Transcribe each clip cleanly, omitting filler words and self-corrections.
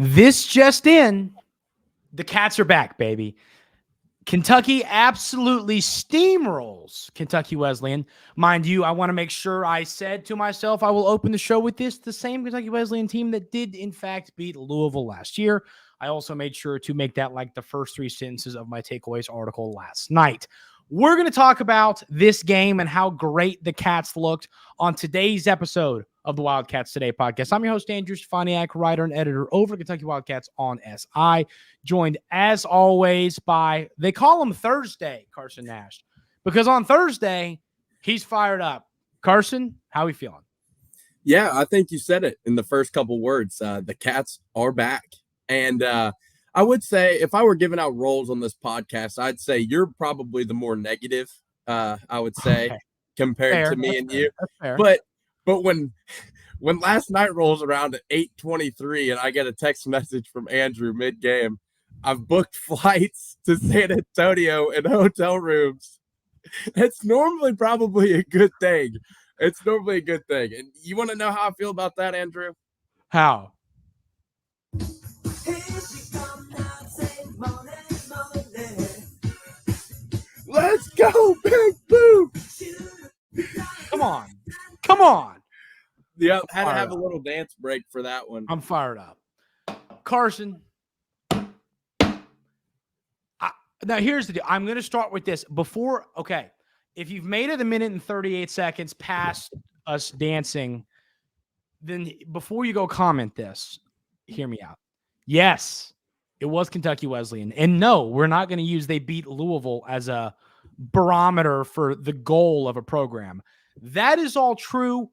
This just in, the Cats are back, baby. Kentucky absolutely steamrolls Kentucky Wesleyan. Mind you, I want to make sure I said to myself, I will open the show with this, the same Kentucky Wesleyan team that did, in fact, beat Louisville last year. I also made sure to make that like the first 3 sentences of my takeaways article last night. We're going to talk about this game and how great the Cats looked on today's episode of the Wildcats Today Podcast. I'm your host, Andrew Stefaniak, writer and editor over Kentucky Wildcats on SI, joined as always by, they call him Thursday, Carson Nash, because on Thursday, he's fired up. Carson, how are we feeling? Yeah, I think you said it in the first couple words. The Cats are back. And I would say if I were giving out roles on this podcast, I'd say you're probably the more negative, I would say, Okay. compared to me and you. That's fair. But when last night rolls around at 8:23 and I get a text message from Andrew mid-game, I've booked flights to San Antonio and hotel rooms. It's normally probably a good thing. It's normally a good thing. And you want to know how I feel about that, Andrew? How? Let's go, Big Boo! Come on. Yep, had to have a little dance break for that one. I'm fired up. Carson. Now, here's the deal. I'm going to start with this. If you've made it 1 minute and 38 seconds past us dancing, then before you go comment this, hear me out. Yes, it was Kentucky Wesleyan. And no, we're not going to use they beat Louisville as a barometer for the goal of a program. That is all true.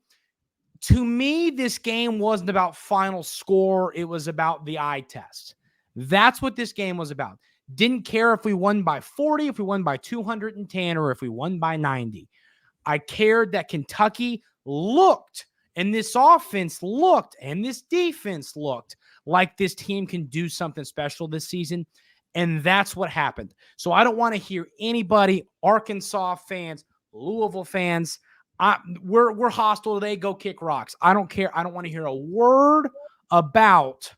To me, this game wasn't about final score. It was about the eye test. That's what this game was about. Didn't care if we won by 40, if we won by 210, or if we won by 90. I cared that Kentucky looked, and this offense looked, and this defense looked like this team can do something special this season, and that's what happened. So I don't want to hear anybody, Arkansas fans, Louisville fans, we're hostile today, go kick rocks. I don't care. I don't want to hear a word about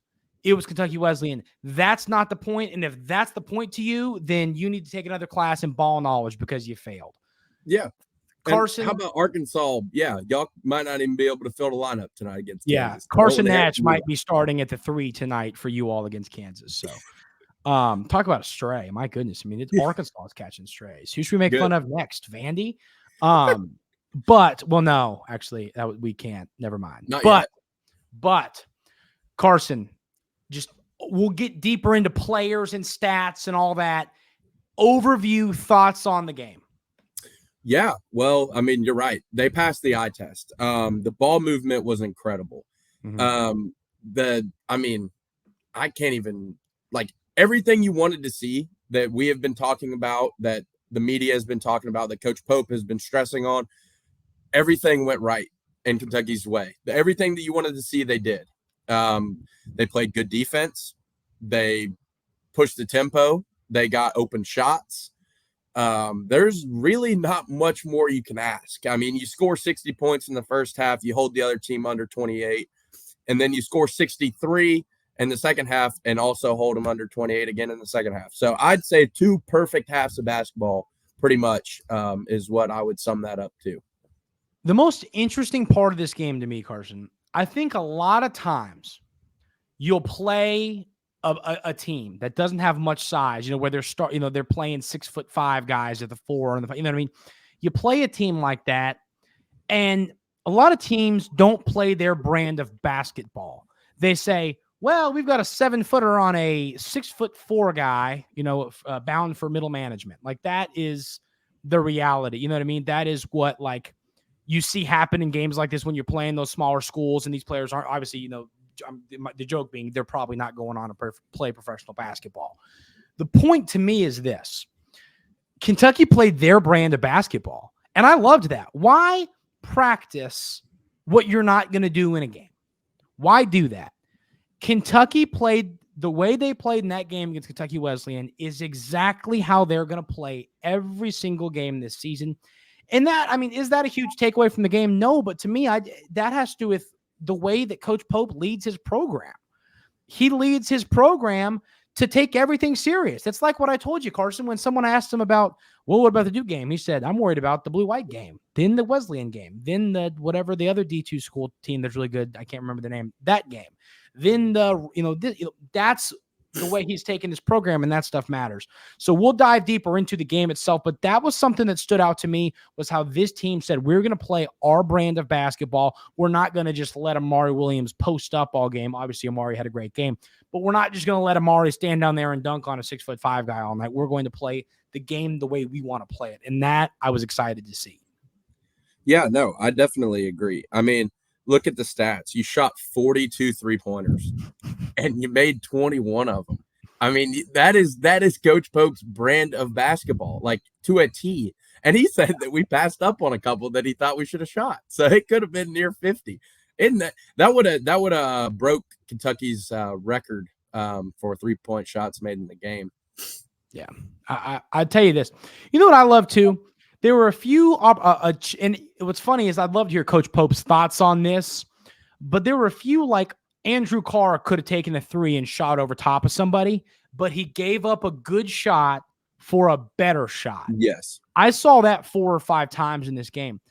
it was Kentucky Wesleyan. That's not the point, and if that's the point to you, then you need to take another class in ball knowledge because you failed. Yeah. Carson. And how about Arkansas? Yeah, y'all might not even be able to fill the lineup tonight against Kansas. Carson Nash might be starting at the 3 tonight for you all against Kansas. So talk about a stray. My goodness. I mean, it's Arkansas is catching strays. Who should we make fun of next? Vandy? No, actually, we can't. Never mind. But Carson, just we'll get deeper into players and stats and all that. Overview, thoughts on the game. Yeah, well, I mean, you're right. They passed the eye test. The ball movement was incredible. Mm-hmm. I can't even, like, everything you wanted to see that we have been talking about, that the media has been talking about, that Coach Pope has been stressing on, everything went right in Kentucky's way. Everything that you wanted to see, they did. They played good defense. They pushed the tempo. They got open shots. There's really not much more you can ask. I mean, you score 60 points in the first half, you hold the other team under 28, and then you score 63 in the second half and also hold them under 28 again in the second half. So I'd say 2 perfect halves of basketball pretty much is what I would sum that up to. The most interesting part of this game to me, Carson, I think a lot of times you'll play a team that doesn't have much size, where they're playing 6'5" guys at the 4 and the, you know what I mean? You play a team like that, and a lot of teams don't play their brand of basketball. They say, well, we've got a 7-footer on a 6'4" guy, bound for middle management. Like, that is the reality. You know what I mean? That is what, like, you see happen in games like this when you're playing those smaller schools, and these players aren't obviously, the joke being they're probably not going on to play professional basketball. The point to me is this. Kentucky played their brand of basketball, and I loved that. Why practice what you're not going to do in a game? Why do that? Kentucky played the way they played in that game against Kentucky Wesleyan is exactly how they're going to play every single game this season. And that, I mean, is that a huge takeaway from the game? No, but to me, that has to do with the way that Coach Pope leads his program. he leads his program to take everything serious. It's like what I told you, Carson, when someone asked him about, well, what about the Duke game? He said, I'm worried about the blue-white game, then the Wesleyan game, then the whatever the other D2 school team that's really good, I can't remember the name, that game. Then that's the way he's taken his program, and that stuff matters. So we'll dive deeper into the game itself, but that was something that stood out to me, was how this team said, we're going to play our brand of basketball. We're not going to just let Amari Williams post up all game. Obviously, Amari had a great game, but we're not just going to let Amari stand down there and dunk on a 6'5" guy all night. We're going to play the game the way we want to play it, and that I was excited to see. Yeah, no, I definitely agree. I mean, look at the stats. You shot 42 3-pointers and you made 21 of them. I mean, that is Coach Pope's brand of basketball, like to a T. And he said that we passed up on a couple that he thought we should have shot. So it could have been near 50. Isn't that would have broke Kentucky's record for 3-point shots made in the game. Yeah. I tell you this. You know what I love too? There were a few, and what's funny is I'd love to hear Coach Pope's thoughts on this, but there were a few, like Andrew Carr could have taken a 3 and shot over top of somebody, but he gave up a good shot for a better shot. Yes. I saw that 4 or 5 times in this game.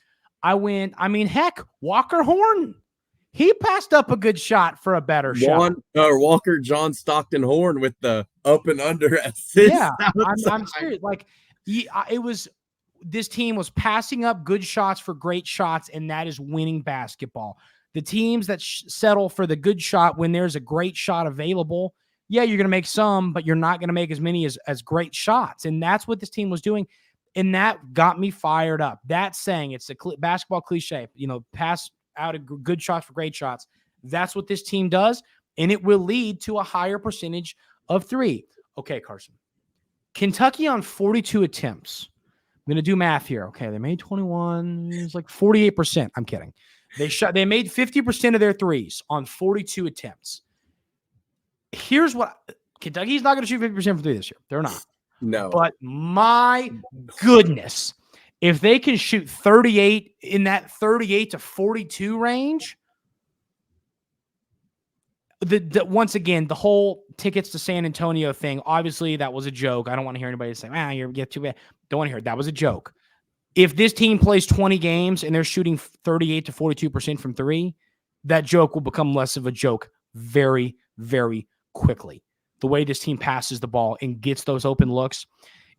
Heck, Walker Horn, he passed up a good shot for a better shot. Walker John Stockton Horn with the up and under assist. Yeah, I'm serious. Like, it was. This team was passing up good shots for great shots, and that is winning basketball. The teams that settle for the good shot when there's a great shot available, yeah, you're going to make some, but you're not going to make as many as great shots. And that's what this team was doing, and that got me fired up. That saying, it's a basketball cliche, pass out a good shots for great shots. That's what this team does, and it will lead to a higher percentage of 3. Okay, Carson. Kentucky on 42 attempts. I'm going to do math here. Okay, they made 21. It's like 48%. I'm kidding. They made 50% of their threes on 42 attempts. Here's what Kentucky's not going to shoot 50% from 3 this year. They're not. No. But my goodness, if they can shoot 38 in that 38 to 42 range, once again, the whole tickets to San Antonio thing, obviously that was a joke. I don't want to hear anybody say, you get too bad. Don't want to hear it. That was a joke. If this team plays 20 games and they're shooting 38 to 42% from 3, that joke will become less of a joke very, very quickly. The way this team passes the ball and gets those open looks,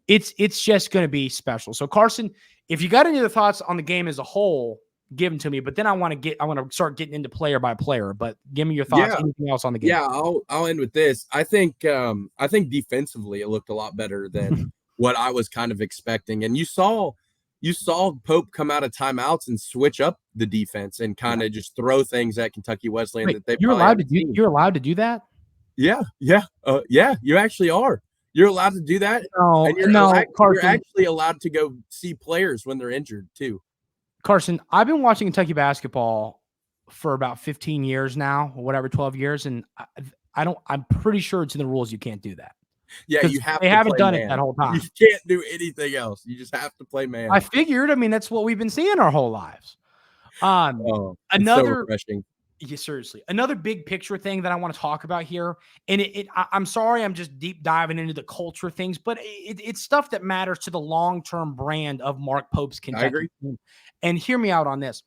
it's just going to be special. So Carson, if you got any other thoughts on the game as a whole, give them to me. But then I want to start getting into player by player. But give me your thoughts. Yeah. Anything else on the game? Yeah, I'll end with this. I think defensively it looked a lot better than what I was kind of expecting. And you saw Pope come out of timeouts and switch up the defense and kind of just throw things at Kentucky Wesleyan. Wait, you're allowed to do that? Yeah. You actually are. You're allowed to do that. Carson, you're actually allowed to go see players when they're injured too. Carson, I've been watching Kentucky basketball for about 15 years now, or whatever, 12 years, and I'm pretty sure it's in the rules you can't do that. Yeah, they haven't done it that whole time. You can't do anything else. You just have to play man. I figured. That's what we've been seeing our whole lives. So refreshing. Yeah, seriously. Another big picture thing that I want to talk about here, and I'm sorry, I'm just deep diving into the culture things, but it's stuff that matters to the long-term brand of Mark Pope's Kentucky. I agree. And hear me out on this.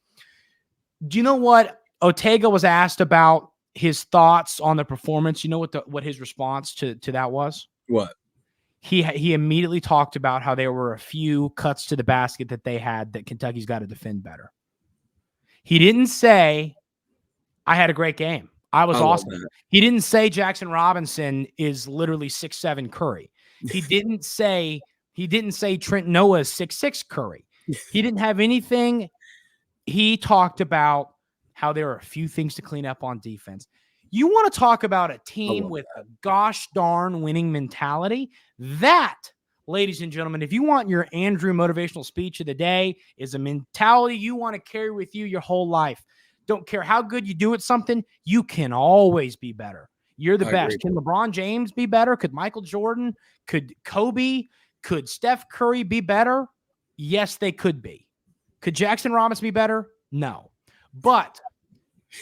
Do you know what Otega was asked about his thoughts on the performance? You know what his response to that was? What? He immediately talked about how there were a few cuts to the basket that they had that Kentucky's got to defend better. He didn't say, I had a great game. I was awesome. He didn't say Jaxson Robinson is literally 6'7" Curry. He didn't say Trent Noah is 6'6" Curry. He didn't have anything. He talked about how there are a few things to clean up on defense. You want to talk about a team with a gosh darn winning mentality? That, ladies and gentlemen, if you want your Andrew motivational speech of the day, is a mentality you want to carry with you your whole life. Don't care how good you do at something, you can always be better. You're the best. Can LeBron James be better? Could Michael Jordan? Could Kobe? Could Steph Curry be better? Yes, they could be. Could Jaxson Robinson be better? No. But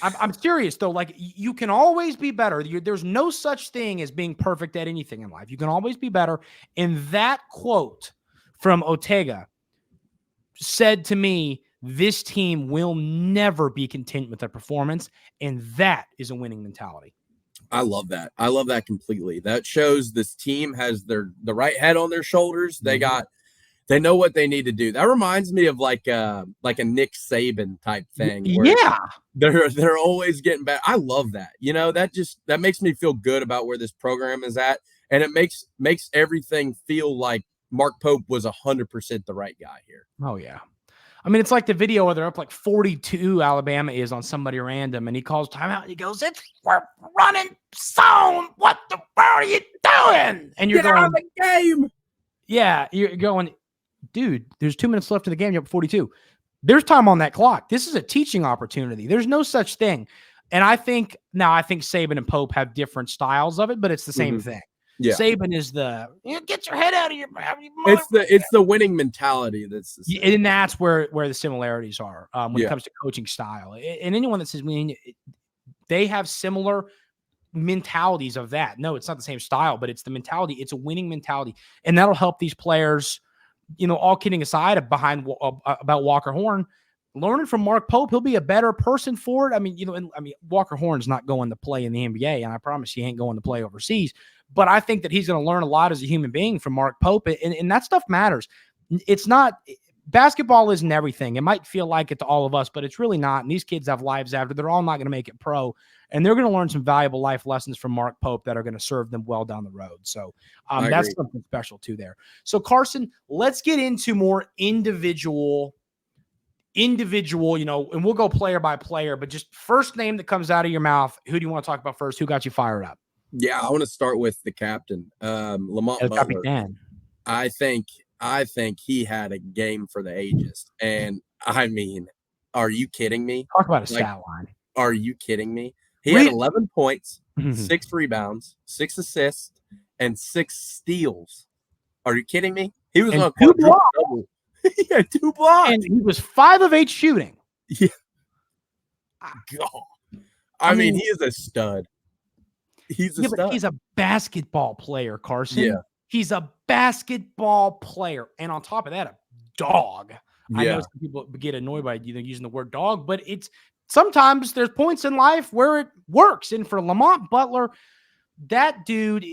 I'm serious though. Like you can always be better. There's no such thing as being perfect at anything in life. You can always be better. And that quote from Otega said to me, this team will never be content with their performance. And that is a winning mentality. I love that. I love that completely. That shows this team has the right head on their shoulders. They know what they need to do. That reminds me of like a Nick Saban type thing. Yeah. They're always getting better. I love that. That makes me feel good about where this program is at. And it makes everything feel like Mark Pope was 100% the right guy here. Oh yeah. I mean, it's like the video where they're up like 42, Alabama is on somebody random, and he calls timeout and he goes, we're running zone. What the world are you doing? And you're Get out of the game. Yeah, you're going, dude, there's 2 minutes left in the game. You're up 42. There's time on that clock. This is a teaching opportunity. There's no such thing. And I think Saban and Pope have different styles of it, but it's the same thing. Yeah. Saban is get your head out of your mouth. It's the winning mentality and that's where the similarities are when it comes to coaching style. And anyone that says they have similar mentalities of that. No, it's not the same style, but it's the mentality. It's a winning mentality, and that'll help these players. All kidding aside, about Walker Horn, learning from Mark Pope, he'll be a better person for it. Walker Horn's not going to play in the NBA, and I promise he ain't going to play overseas. But I think that he's going to learn a lot as a human being from Mark Pope, and that stuff matters. It's not basketball isn't everything. It might feel like it to all of us, but it's really not. And these kids have lives after. They're all not going to make it pro, and they're going to learn some valuable life lessons from Mark Pope that are going to serve them well down the road. So that's something special too there. So Carson, let's get into more individual, and we'll go player by player, but just first name that comes out of your mouth. Who do you want to talk about first? Who got you fired up? Yeah, I want to start with the captain, Lamont Butler. I think he had a game for the ages. And I mean, are you kidding me? Talk about a stat line. Are you kidding me? He had 11 points, 6 rebounds, 6 assists, and 6 steals. Are you kidding me? He was on 2 blocks. He had 2 blocks. And he was 5 of 8 shooting. Yeah. God. I mean, he is a stud. He's a stud. But he's a basketball player, Carson. Yeah. He's a basketball player. And on top of that, a dog. Yeah. I know some people get annoyed by using the word dog, but it's sometimes there's points in life where it works. And for Lamont Butler, that dude,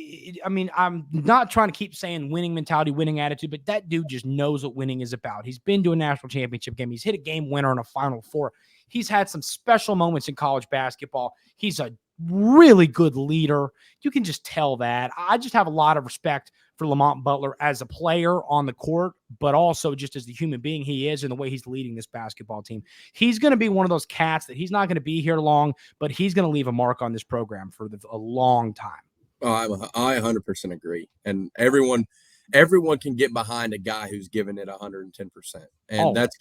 I mean, I'm not trying to keep saying winning mentality, winning attitude, but that dude just knows what winning is about. He's been to a national championship game. He's hit a game winner in a Final Four. He's had some special moments in college basketball. He's a really good leader. You can just tell that. I just have a lot of respect for Lamont Butler as a player on the court, but also just as the human being he is and the way he's leading this basketball team. He's going to be one of those cats that he's not going to be here long, but he's going to leave a mark on this program for a long time. Oh, I 100% agree. And everyone can get behind a guy who's giving it 110%. And that's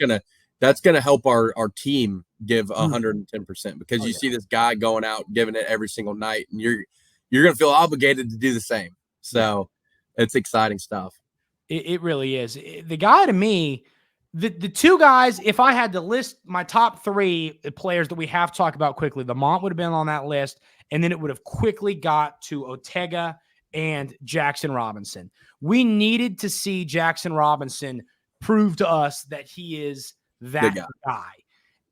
going to help our team give 110% because you see this guy going out giving it every single night, and you're going to feel obligated to do the same. So it's exciting stuff. It really is. The guy to me, the 2 guys, if I had to list my top 3 players that we have to talk about quickly, Lamont would have been on that list, and then it would have quickly got to Otega and Jaxson Robinson. We needed to see Jaxson Robinson prove to us that he is that guy.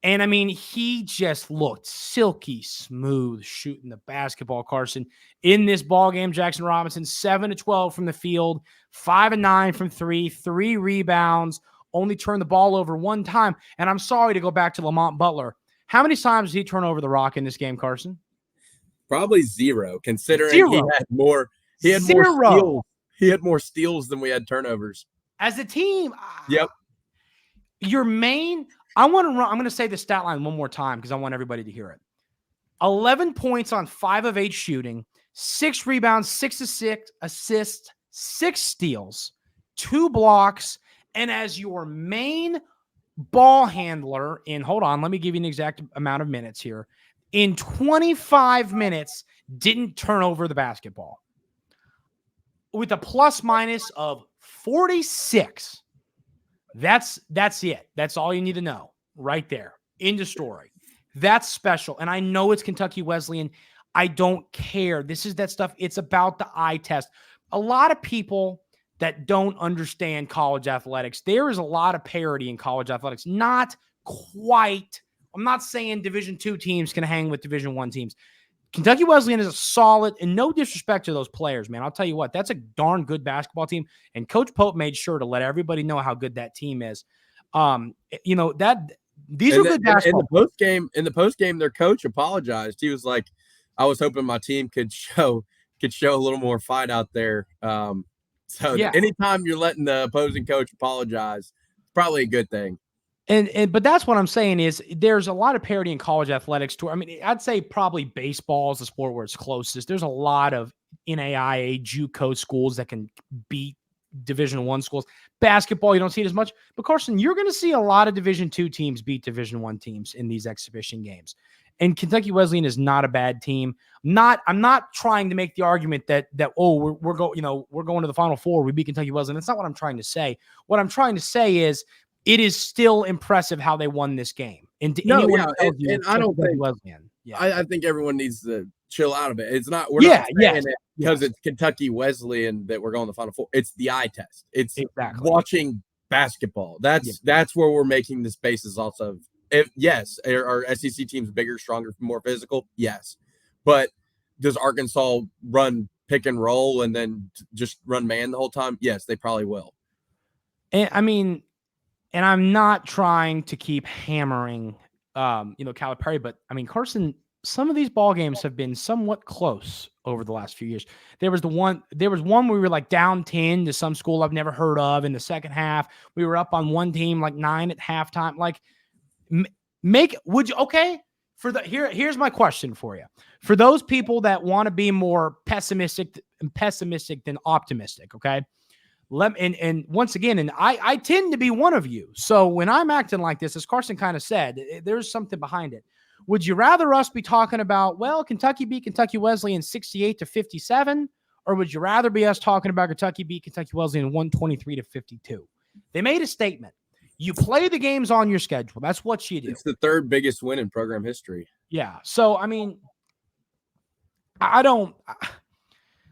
And I mean, he just looked silky smooth shooting the basketball, Carson. In this ball game, Jaxson Robinson, 7 of 12 from the field, 5 of 9 from 3, 3 rebounds, only turned the ball over 1 time. And I'm sorry to go back to Lamont Butler. How many times did he turn over the rock in this game, Carson? Probably 0, considering he had more steals. He had more steals than we had turnovers. As a team. Yep. I'm going to say the stat line one more time because I want everybody to hear it. 11 points on 5 of 8 shooting, 6 rebounds, 6 assists, 6 steals, 2 blocks, and as your main ball handler hold on, let me give you an exact amount of minutes here. In 25 minutes, didn't turn over the basketball. With a plus minus of 46. That's it. That's all you need to know right there. End of story. That's special. And I know it's Kentucky Wesleyan. I don't care. This is that stuff. It's about the eye test. A lot of people that don't understand college athletics, there is a lot of parity in college athletics. Not quite. I'm not saying Division II teams can hang with Division I teams. Kentucky Wesleyan is a solid, and no disrespect to those players, man. I'll tell you what, that's a darn good basketball team. And Coach Pope made sure to let everybody know how good that team is. These are good basketball. In the post game, their coach apologized. He was like, "I was hoping my team could show a little more fight out there." Anytime you're letting the opposing coach apologize, it's probably a good thing. But that's what I'm saying is there's a lot of parity in college athletics too. I mean, I'd say probably baseball is the sport where it's closest. There's a lot of NAIA JUCO schools that can beat Division I schools. Basketball, you don't see it as much. But Carson, you're going to see a lot of Division II teams beat Division I teams in these exhibition games. And Kentucky Wesleyan is not a bad team. I'm not trying to make the argument that we're going to the Final Four. We beat Kentucky Wesleyan. That's not what I'm trying to say. What I'm trying to say is it is still impressive how they won this game. I don't think Wesleyan. Yeah, I think everyone needs to chill out of it. It's not. We're not saying it because it's Kentucky Wesleyan that we're going to the Final Four. It's the eye test. It's watching basketball. That's where we're making this basis also. Are SEC teams bigger, stronger, more physical? Yes. But does Arkansas run pick and roll and then just run man the whole time? Yes, they probably will. And I'm not trying to keep hammering, Calipari, but I mean, Carson, some of these ball games have been somewhat close over the last few years. There was one where we were like down 10 to some school I've never heard of in the second half. We were up on one team like 9 at halftime. Like, here's my question for you. For those people that want to be more pessimistic than optimistic, okay? And once again, and I tend to be one of you. So when I'm acting like this, as Carson kind of said, there's something behind it. Would you rather us be talking about, well, Kentucky beat Kentucky Wesleyan 68-57, or would you rather be us talking about Kentucky beat Kentucky Wesleyan 123-52? They made a statement. You play the games on your schedule. That's what you do. It's the third biggest win in program history. Yeah. So I mean, I don't.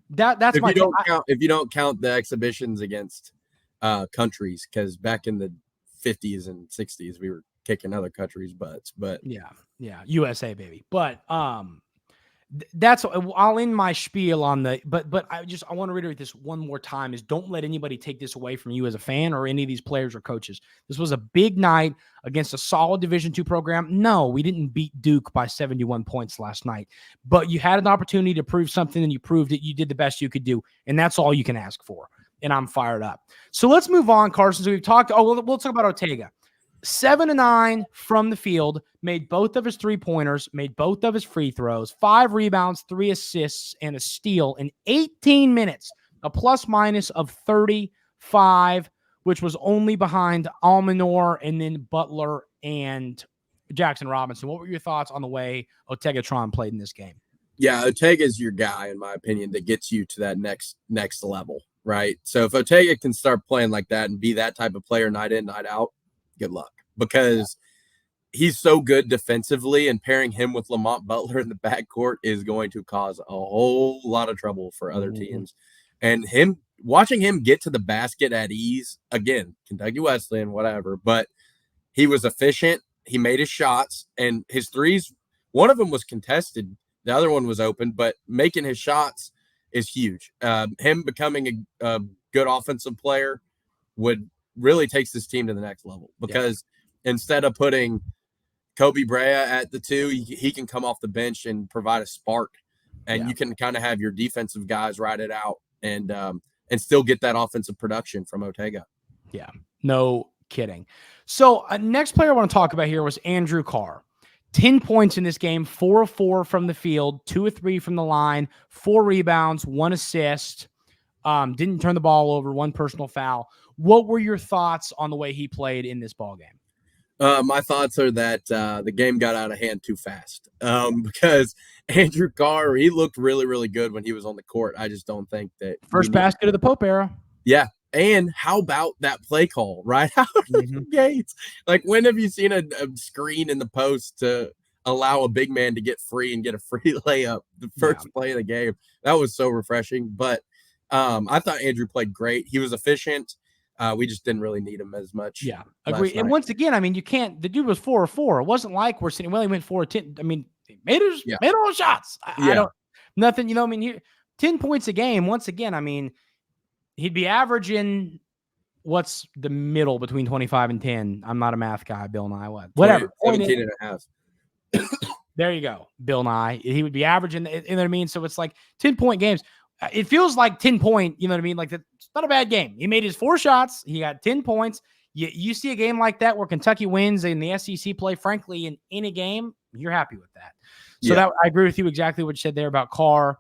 That's my. If you don't count the exhibitions against countries, because back in the 50s and 60s we were kicking other countries' butts. But yeah, USA baby. But that's, I'll end my spiel on the. But I want to reiterate this one more time: is don't let anybody take this away from you as a fan or any of these players or coaches. This was a big night against a solid Division II program. No, we didn't beat Duke by 71 points last night, but you had an opportunity to prove something, and you proved it. You did the best you could do, and that's all you can ask for. And I'm fired up. So let's move on, Carson. So we've talked. We'll talk about Otega. 7-9 from the field, made both of his three-pointers, made both of his free throws, 5 rebounds, 3 assists, and a steal in 18 minutes, a plus-minus of 35, which was only behind Almonor and then Butler and Jaxson Robinson. What were your thoughts on the way Otega played in this game? Yeah, Otega is your guy, in my opinion, that gets you to that next level, right? So if Otega can start playing like that and be that type of player night in, night out, good luck, because he's so good defensively, and pairing him with Lamont Butler in the backcourt is going to cause a whole lot of trouble for other teams. And watching him get to the basket at ease, again, Kentucky Wesleyan, whatever, but he was efficient. He made his shots, and his threes, one of them was contested. The other one was open, but making his shots is huge. Him becoming a good offensive player really takes this team to the next level, because instead of putting Kobe Brea at the 2, he can come off the bench and provide a spark, and you can kind of have your defensive guys ride it out and still get that offensive production from Otega. Yeah, no kidding. So next player I want to talk about here was Andrew Carr. 10 points in this game, 4 of 4 from the field, 2 of 3 from the line, 4 rebounds, 1 assist. Didn't turn the ball over, 1 personal foul. What were your thoughts on the way he played in this ball game? My thoughts are that the game got out of hand too fast, because Andrew Carr, he looked really, really good when he was on the court. I just don't think that first basket of the Pope era. Yeah. And how about that play call right out of the gates? Like, when have you seen a screen in the post to allow a big man to get free and get a free layup the first play of the game. That was so refreshing. But I thought Andrew played great. He was efficient. We just didn't really need him as much. Yeah, agree. And once again, I mean, you can't. The dude was 4 of 4. It wasn't like we're sitting. Well, he went 4 of 10. I mean, he made all the shots. I don't nothing. You know, I mean, 10 points a game. Once again, I mean, he'd be averaging. What's the middle between 25 and 10? I'm not a math guy, Bill Nye. Whatever. 17 and a half. There you go, Bill Nye. He would be averaging, you know what I mean? So it's like 10-point games. It feels like 10-point, you know what I mean? Like, it's not a bad game. He made his 4 shots. He got 10 points. You see a game like that where Kentucky wins in the SEC play, frankly, in any game, you're happy with that. So that I agree with you exactly what you said there about Carr.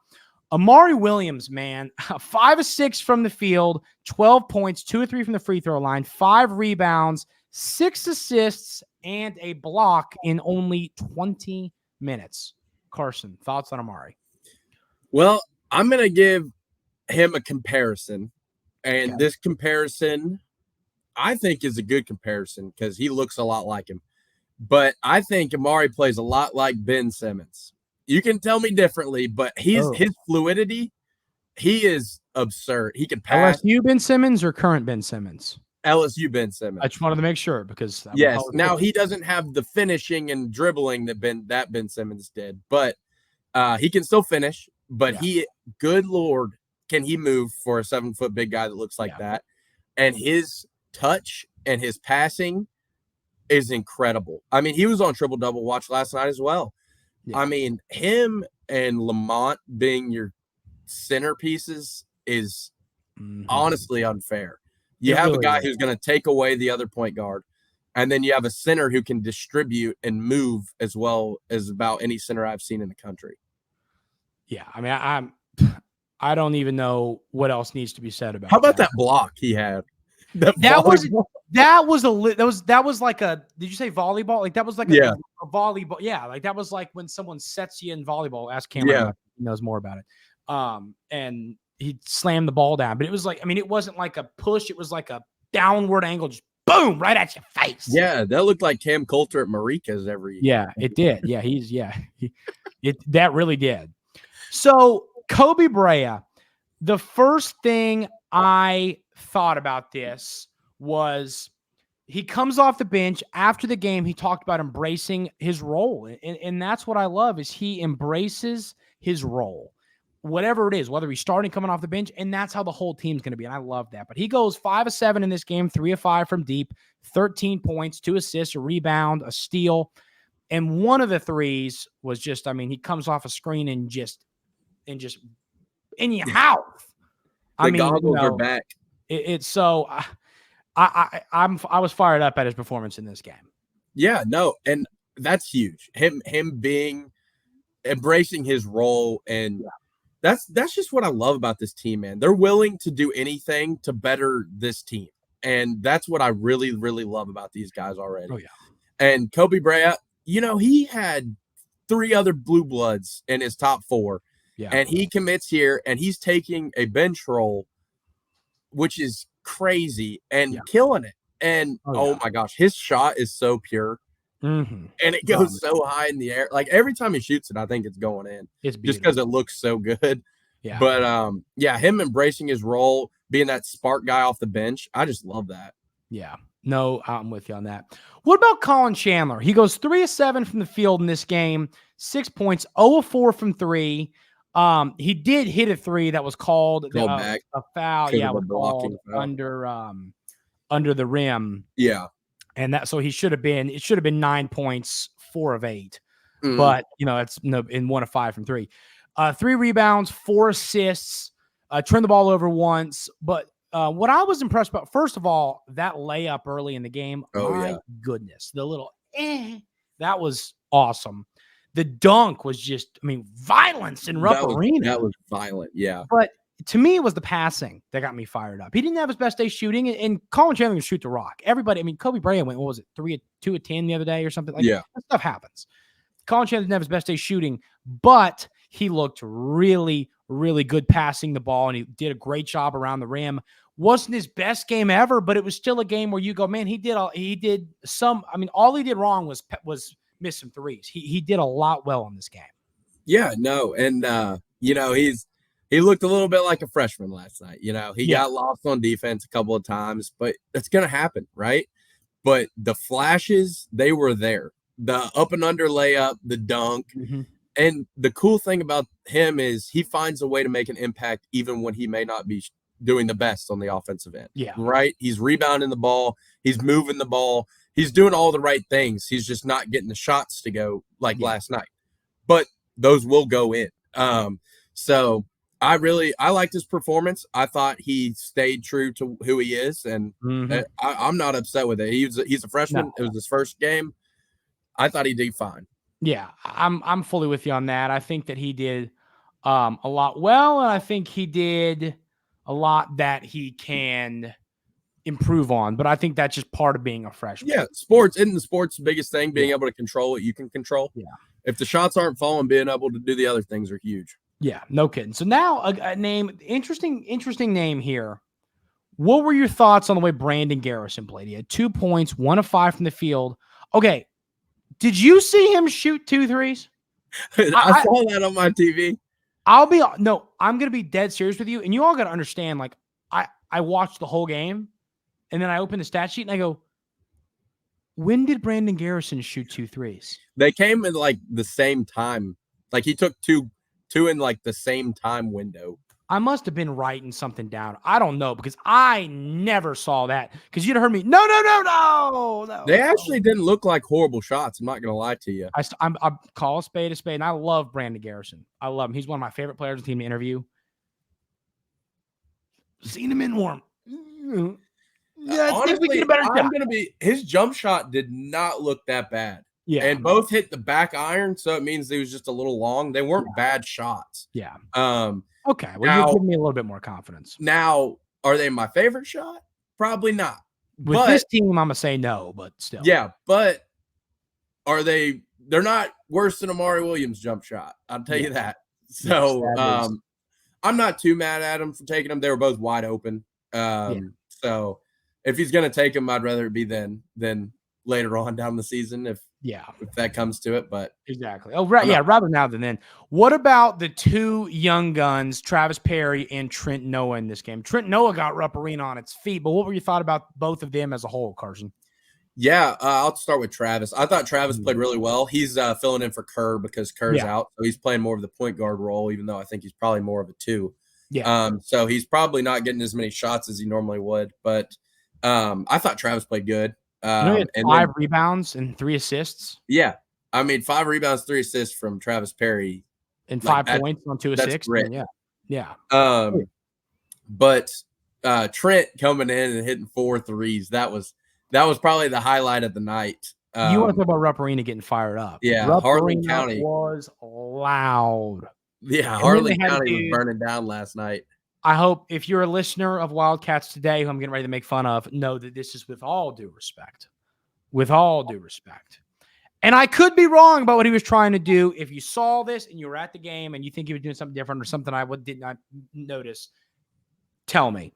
Amari Williams, man, 5 of 6 from the field, 12 points, 2 of 3 from the free throw line, 5 rebounds, 6 assists, and a block in only 20 minutes. Carson, thoughts on Amari? Well, I'm going to give him a comparison. And this comparison, I think, is a good comparison because he looks a lot like him. But I think Amari plays a lot like Ben Simmons. You can tell me differently, but his fluidity, he is absurd. He can pass. LSU Ben Simmons or current Ben Simmons? LSU Ben Simmons. I just wanted to make sure because now he doesn't have the finishing and dribbling that Ben Simmons did, but he can still finish. But he, good Lord, can he move for a 7-foot big guy that looks like that? And his touch and his passing is incredible. I mean, he was on triple-double watch last night as well. Yeah. I mean, him and Lamont being your centerpieces is honestly unfair. You have a guy who's going to take away the other point guard, and then you have a center who can distribute and move as well as about any center I've seen in the country. Yeah, I mean, I don't even know what else needs to be said about. How about that block he had? That was like a. Did you say volleyball? Like that was like a volleyball. Yeah, like that was like when someone sets you in volleyball. Ask Cameron, he knows more about it. And he slammed the ball down, but it was like, I mean, it wasn't like a push. It was like a downward angle, just boom, right at your face. Yeah, that looked like Cam Coulter at Marika's every. Yeah, it did. Yeah, that really did. So Kobe Brea, the first thing I thought about this was he comes off the bench after the game. He talked about embracing his role. And that's what I love is he embraces his role, whatever it is, whether he's starting coming off the bench. And that's how the whole team's going to be. And I love that. But he goes 5 of 7 in this game, 3 of 5 from deep, 13 points, 2 assists, a rebound, a steal. And one of the threes was just, I mean, he comes off a screen and just in your mouth. The goggles are back. It's so I was fired up at his performance in this game. Yeah, no, and that's huge. Him embracing his role, and that's just what I love about this team, man. They're willing to do anything to better this team, and that's what I really, really love about these guys already. Oh yeah, and Kobe Brea, you know, he had 3 other blue bloods in his top 4. Yeah. And he commits here, and he's taking a bench role, which is crazy, and killing it. And, oh my gosh, his shot is so pure. And it goes so high in the air. Like, every time he shoots it, I think it's going in. It's just because it looks so good. Yeah. But, him embracing his role, being that spark guy off the bench, I just love that. Yeah. No, I'm with you on that. What about Colin Chandler? He goes 3 of 7 from the field in this game, 6 points, 0 of 4 from 3. He did hit a 3 that was called back. A foul. Yeah, was called under the rim. Yeah, and that so it should have been 9 points, 4 of 8. But you know, it's in 1 of 5 from 3. 3 rebounds, 4 assists. Turned the ball over once. But what I was impressed about, first of all, that layup early in the game. My goodness, the little that was awesome. The dunk was just, I mean, violence in Rupp Arena. That was violent, yeah. But to me, it was the passing that got me fired up. He didn't have his best day shooting, and Colin Chandler can shoot the rock. Everybody, I mean, Kobe Brea went, 2 of 10 the other day or something? Like that stuff happens. Colin Chandler didn't have his best day shooting, but he looked really, really good passing the ball, and he did a great job around the rim. Wasn't his best game ever, but it was still a game where you go, man, all he did wrong was miss some threes. He did a lot well in this game. Yeah, no, and he looked a little bit like a freshman last night. He got lost on defense a couple of times, but that's gonna happen, right? But the flashes, they were there. The up and under layup, the dunk. Mm-hmm. And the cool thing about him is he finds a way to make an impact even when he may not be doing the best on the offensive end. Yeah. Right? He's rebounding the ball. He's moving the ball. He's doing all the right things. He's just not getting the shots to go like last night. But those will go in. So I liked his performance. I thought he stayed true to who he is, and I'm not upset with it. He's a freshman. No. It was his first game. I thought he did fine. Yeah, I'm fully with you on that. I think that he did a lot well, and I think he did a lot that he can improve on. But I think that's just part of being a freshman. Yeah, sports biggest thing, being able to control what you can control. Yeah. If the shots aren't falling, being able to do the other things are huge. Yeah, no kidding. So now a name, interesting name here. What were your thoughts on the way Brandon Garrison played? He had 2 points, 1 of 5 from the field. Okay. Did you see him shoot 2 threes? I saw that on my TV. I'm going to be dead serious with you. And you all got to understand, like, I watched the whole game and then I opened the stat sheet and I go, when did Brandon Garrison shoot 2 threes? They came in like the same time. Like he took two in like the same time window. I must have been writing something down. I don't know because I never saw that because you'd heard me. No. They actually didn't look like horrible shots. I'm not going to lie to you. I call a spade, and I love Brandon Garrison. I love him. He's one of my favorite players on the team to interview. Seen him in warm. Yeah, honestly, his jump shot did not look that bad. Yeah. And both hit the back iron, so it means they was just a little long. They weren't bad shots. Yeah. Okay. Well, you're giving me a little bit more confidence. Now, are they my favorite shot? Probably not. With this team, I'm gonna say no, but still. Yeah, but are they? They're not worse than Amari Williams' jump shot. I'll tell you that. So I'm not too mad at him for taking them. They were both wide open. So if he's gonna take them, I'd rather it be then later on down the season if that comes to it. But exactly. Oh, right. Yeah, rather now than then. What about the 2 young guns, Travis Perry and Trent Noah in this game? Trent Noah got Rupp Arena on its feet, but what were your thoughts about both of them as a whole, Carson? Yeah, I'll start with Travis. I thought Travis played really well. He's filling in for Kerr because Kerr's out, so he's playing more of the point guard role, even though I think he's probably more of a 2. Yeah. So he's probably not getting as many shots as he normally would, but I thought Travis played good. He had 5 rebounds and 3 assists. Yeah. I mean, 5 rebounds, 3 assists from Travis Perry. And 5 points on 2 assists. Yeah. But Trent coming in and hitting 4 threes, that was probably the highlight of the night. You want to talk about Rupp Arena getting fired up. Yeah, Rupp Harlan Arena County was loud. Yeah, Harlan County was burning down last night. I hope if you're a listener of Wildcats Today, who I'm getting ready to make fun of, know that this is with all due respect. With all due respect. And I could be wrong about what he was trying to do. If you saw this and you were at the game and you think he was doing something different or something I did not notice, tell me.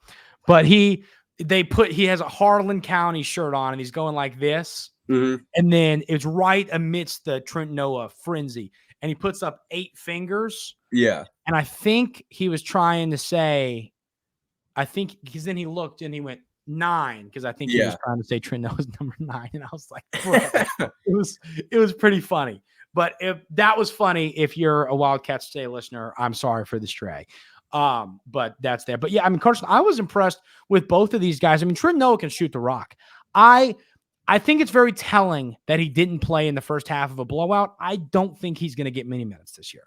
But he has a Harlan County shirt on and he's going like this. Mm-hmm. And then it's right amidst the Trent Noah frenzy. And he puts up 8 fingers. Yeah. And I think he was trying to say, because then he looked and he went 9, because I think he was trying to say Trent Noah's number 9. And I was like, bro, it was pretty funny. But if that was funny, if you're a Wildcats Today listener, I'm sorry for the stray. But that's there. But yeah, I mean, Carson, I was impressed with both of these guys. I mean, Trent Noah can shoot the rock. I think it's very telling that he didn't play in the first half of a blowout. I don't think he's going to get many minutes this year.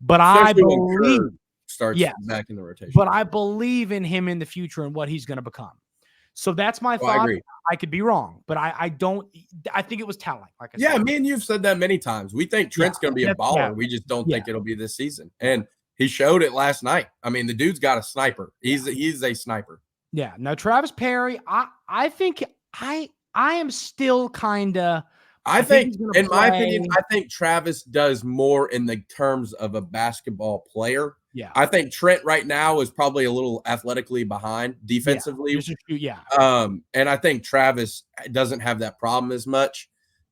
But especially I believe starts back in the rotation. But I believe in him in the future and what he's going to become. So that's my thought. I agree. I could be wrong, but I think it was telling. Like I said. Yeah, me and you've said that many times. We think Trent's going to be a baller. Yeah. We just don't think it'll be this season. And he showed it last night. I mean, the dude's got a sniper. He's a sniper. Yeah. Now, Travis Perry, I think I am still kind of. I think in my opinion, I think Travis does more in the terms of a basketball player. Yeah. I think Trent right now is probably a little athletically behind defensively. Yeah. And I think Travis doesn't have that problem as much.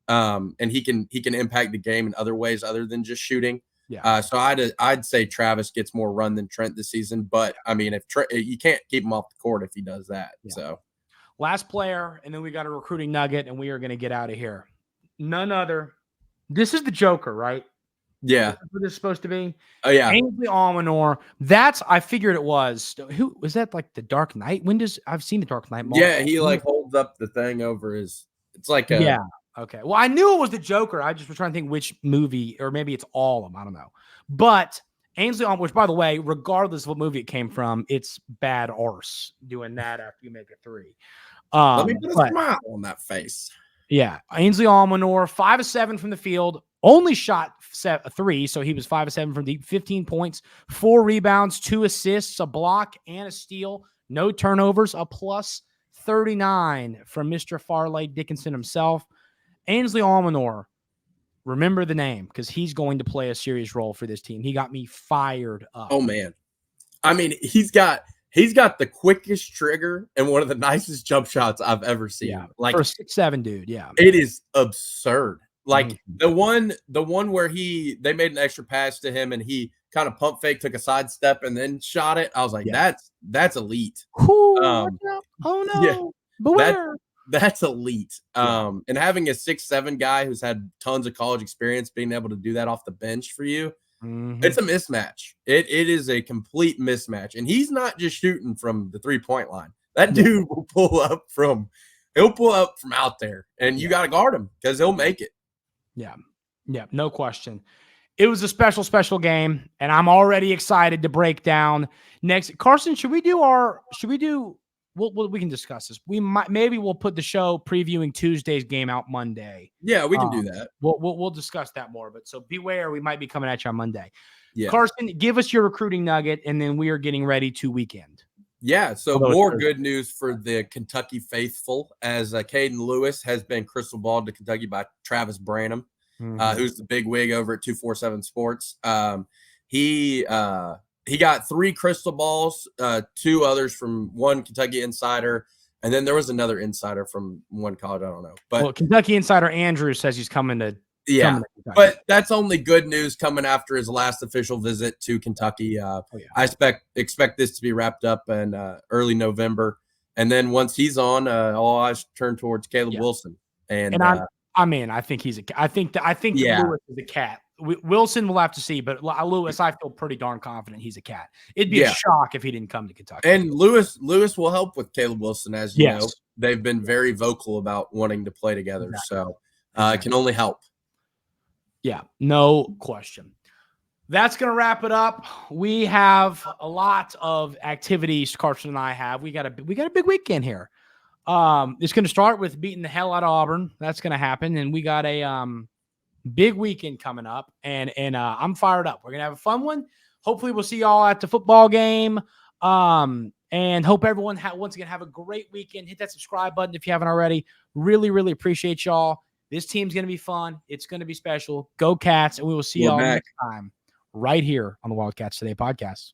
and he can impact the game in other ways other than just shooting. Yeah. So I'd say Travis gets more run than Trent this season, but I mean, if you can't keep him off the court if he does that. Yeah. So last player, and then we got a recruiting nugget, and we are going to get out of here. None other. This is the Joker, right? Yeah. This is what this is supposed to be. Oh yeah. Ansley Almonor. I figured it was. Who was that? Like the Dark Knight? I've seen the Dark Knight. Yeah, he like holds up the thing over his. It's like a. Yeah. Okay. Well, I knew it was the Joker. I just was trying to think which movie, or maybe it's all of them. I don't know. But Ansley Almonor, which by the way, regardless of what movie it came from, it's bad arse doing that after you make a three. Let me put a smile on that face. Yeah. Ansley Almonor, 5 of 7 from the field, only shot 3. So he was 5 of 7 from deep, 15 points, 4 rebounds, 2 assists, a block, and a steal. No turnovers, a plus 39 from Mr. Farley Dickinson himself. Ansley Almonor, remember the name because he's going to play a serious role for this team. He got me fired up. Oh, man. I mean, he's got the quickest trigger and one of the nicest jump shots I've ever seen. Yeah, like for a 6'7" dude. Yeah, it is absurd. Like the one where they made an extra pass to him and he kind of pump fake, took a sidestep and then shot it. I was like, that's elite. Oh no, yeah, beware. That's elite. And having a 6'7" guy who's had tons of college experience being able to do that off the bench for you. It's a mismatch. It is a complete mismatch. And he's not just shooting from the 3-point line. That dude will pull up from out there, and you got to guard him because he'll make it. Yeah, no question. It was a special game, and I'm already excited to break down next. Carson, we can discuss this. We'll put the show previewing Tuesday's game out Monday. Yeah, we can do that. We'll discuss that more, but so beware, we might be coming at you on Monday. Yeah. Carson, give us your recruiting nugget, and then we are getting ready to weekend. Yeah, so more good news for the Kentucky faithful as Caden Lewis has been crystal balled to Kentucky by Travis Branham, who's the big wig over at 247 Sports. He got 3 crystal balls, 2 others from one Kentucky insider, and then there was another insider from one college. I don't know. But Kentucky insider Andrew says he's coming to but that's only good news coming after his last official visit to Kentucky. I expect this to be wrapped up in early November, and then once he's on, all eyes turn towards Caleb Wilson. And I think he's I think Lewis is a cat. Wilson will have to see, but Lewis, I feel pretty darn confident he's a cat. It'd be a shock if he didn't come to Kentucky. And Lewis will help with Caleb Wilson, as you know. They've been very vocal about wanting to play together, so it can only help. Yeah, no question. That's going to wrap it up. We have a lot of activities Carson and I have. We got a big weekend here. It's going to start with beating the hell out of Auburn. That's going to happen, and we got a big weekend coming up, and I'm fired up. We're going to have a fun one. Hopefully we'll see y'all at the football game, and hope everyone once again have a great weekend. Hit that subscribe button if you haven't already. Really, really appreciate y'all. This team's going to be fun. It's going to be special. Go Cats, and we will see y'all next time right here on the Wildcats Today Podcast.